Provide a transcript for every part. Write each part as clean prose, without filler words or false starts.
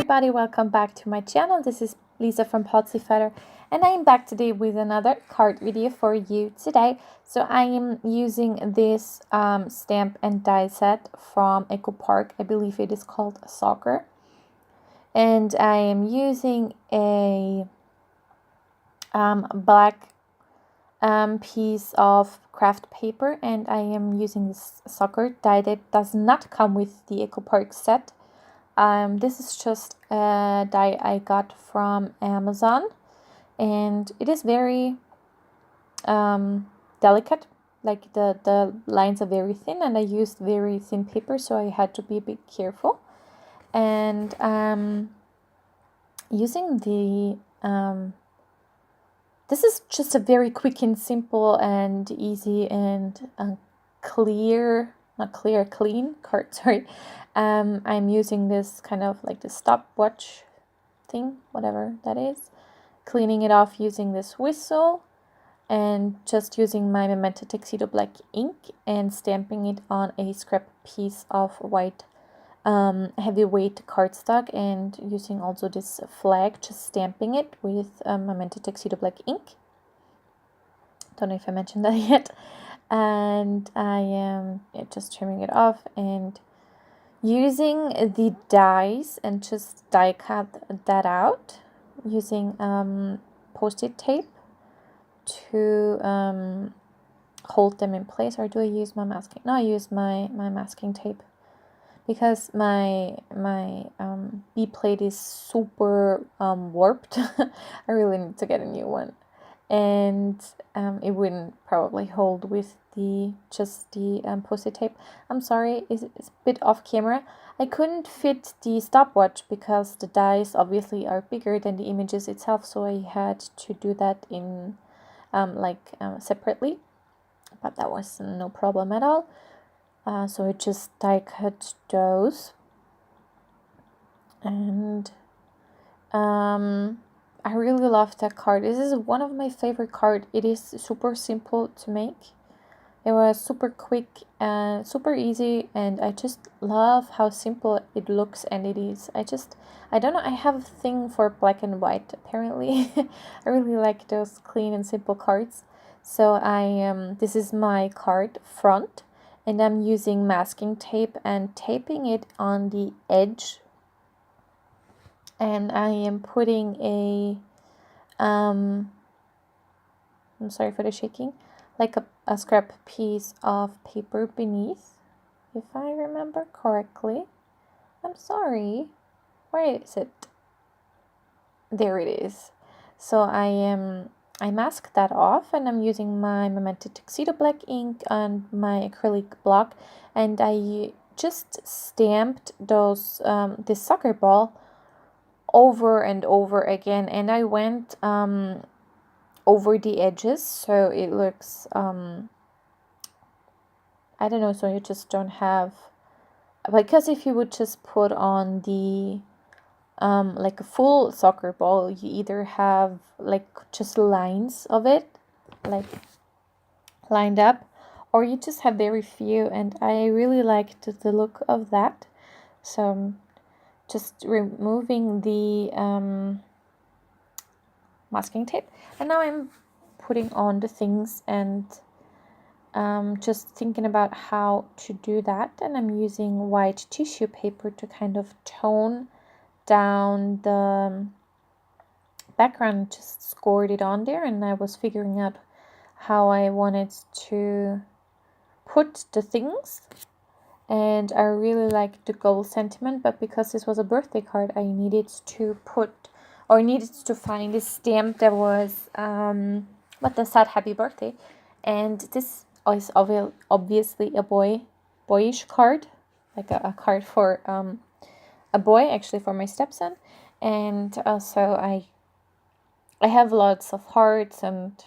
everybody, welcome back to my channel. This is Lisa from Fighter, and I am back today with another card video for you today. So I am using this stamp and die set from Echo Park. I believe it is called Soccer, and I am using a black piece of craft paper, and I am using this soccer die that does not come with the Echo Park set. This is just a die I got from Amazon, and it is very delicate. Like the lines are very thin, and I used very thin paper, so I had to be a bit careful. And using the this is just a very quick and simple and easy and clean card, sorry. I'm using this kind of like the stopwatch thing, whatever that is, cleaning it off using this whistle, and just using my Memento Tuxedo black ink and stamping it on a scrap piece of white heavyweight cardstock, and using also this flag, just stamping it with Memento Tuxedo black ink. Don't know if I mentioned that yet. And I am just trimming it off and using the dies and just die cut that out using post-it tape to hold them in place. Or do I use my masking? No, I use my masking tape, because my B plate is super warped. I really need to get a new one, and it wouldn't probably hold with just the post-it tape. I'm sorry, it's a bit off camera. I couldn't fit the stopwatch because the dies obviously are bigger than the images itself, so I had to do that in separately, but that was no problem at all. So I just die cut those, and I really love that card. This is one of my favorite cards. It is super simple to make. It was super quick and super easy, and I just love how simple it looks and it is. I don't know, I have a thing for black and white apparently. I really like those clean and simple cards. So this is my card front, and I'm using masking tape and taping it on the edge. And I am putting I'm sorry for the shaking, like a scrap piece of paper beneath, if I remember correctly. I'm sorry. Where is it? There it is. So I masked that off, and I'm using my Memento Tuxedo black ink and my acrylic block, and I just stamped those this soccer ball over and over again, and I went over the edges, so it looks I don't know, so you just don't have, because if you would just put on the like a full soccer ball, you either have like just lines of it like lined up, or you just have very few, and I really liked the look of that. So just removing the masking tape, and now I'm putting on the things, and just thinking about how to do that. And I'm using white tissue paper to kind of tone down the background, just scored it on there, and I was figuring out how I wanted to put the things. And I really like the gold sentiment, but because this was a birthday card, I needed to find a stamp that was what that said happy birthday. And this is obviously a boyish card, like a card for a boy, actually for my stepson. And also I have lots of hearts and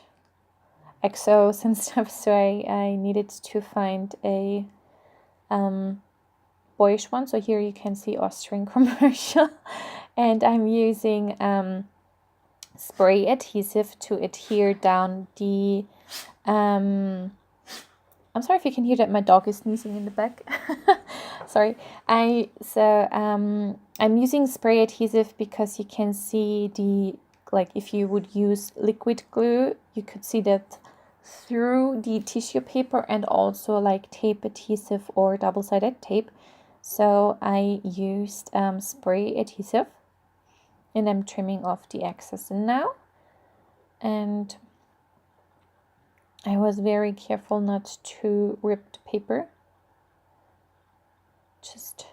XOs and stuff, so I needed to find a boyish one. So here you can see Austrian commercial, and I'm using spray adhesive to adhere down the I'm sorry if you can hear that my dog is sneezing in the back. Sorry. I'm using spray adhesive because you can see the, like if you would use liquid glue, you could see that through the tissue paper, and also like tape adhesive or double-sided tape. So I used spray adhesive, and I'm trimming off the excess now. And I was very careful not to rip the paper. Just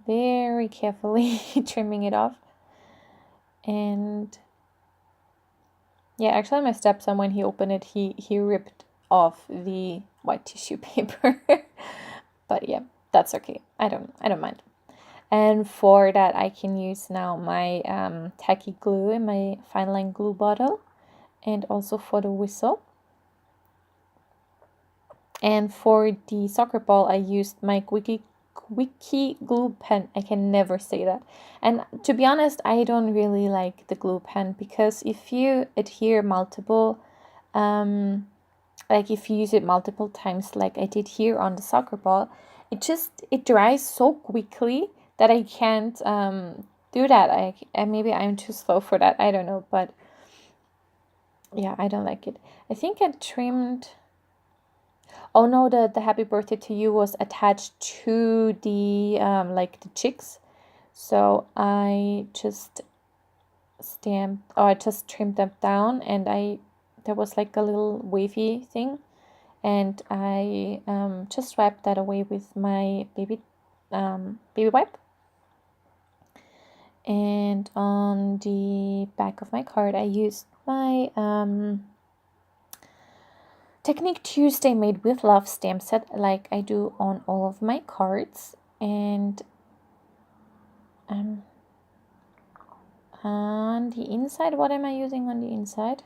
very carefully trimming it off. And yeah, actually my stepson, when he opened it, he ripped off the white tissue paper. But yeah, that's okay. I don't mind. And for that, I can use now my tacky glue in my fine line glue bottle, and also for the whistle. And for the soccer ball, I used my Tacky Glue pen. I can never say that. And to be honest, I don't really like the glue pen, because if you adhere multiple, like if you use it multiple times, like I did here on the soccer ball, it dries so quickly that I can't do that. Maybe I'm too slow for that. I don't know, but yeah, I don't like it. I think I trimmed. Oh no, the happy birthday to you was attached to the like the chicks, so I just trimmed them down, and there was like a little wavy thing, and I just wiped that away with my baby wipe. And on the back of my card, I used my Technique Tuesday Made with Love stamp set, like I do on all of my cards. And on the inside, what am I using on the inside?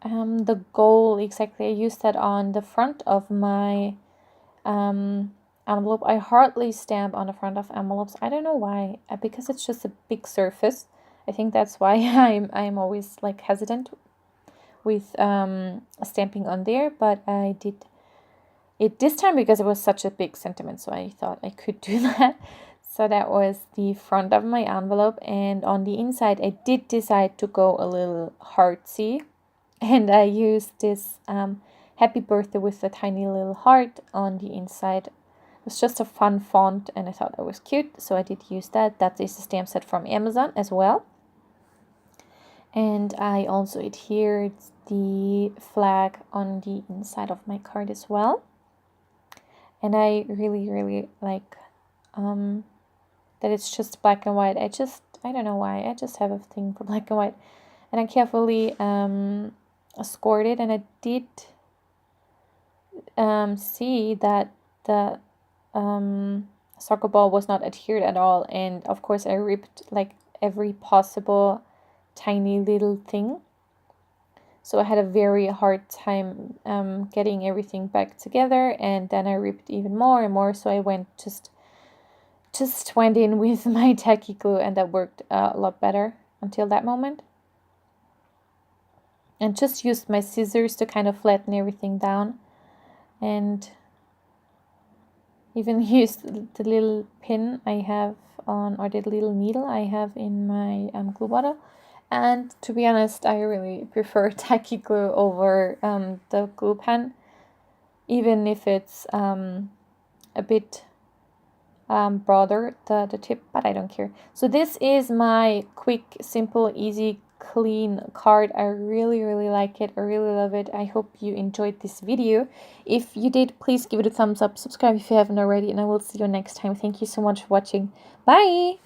The goal, exactly. I used that on the front of my envelope. I hardly stamp on the front of envelopes. I don't know why, because it's just a big surface. I think that's why I'm always like hesitant with stamping on there, but I did it this time because it was such a big sentiment, so I thought I could do that. So that was the front of my envelope, and on the inside I did decide to go a little heartsy, and I used this happy birthday with a tiny little heart on the inside. It was just a fun font, and I thought that was cute, so I did use that. That is a stamp set from Amazon as well. And I also adhered the flag on the inside of my card as well. And I really like that it's just black and white. I don't know why, I just have a thing for black and white. And I carefully scored it, and I did see that the soccer ball was not adhered at all. And of course I ripped like every possible tiny little thing, so I had a very hard time getting everything back together, and then I ripped even more and more, so I went just went in with my tacky glue, and that worked a lot better until that moment. And just used my scissors to kind of flatten everything down, and even used the little pin I have on, or the little needle I have in my glue bottle. And to be honest, I really prefer tacky glue over the glue pen, even if it's a bit broader, the tip, but I don't care. So this is my quick, simple, easy, clean card. I really like it. I really love it. I hope you enjoyed this video. If you did, please give it a thumbs up, subscribe if you haven't already, and I will see you next time. Thank you so much for watching. Bye!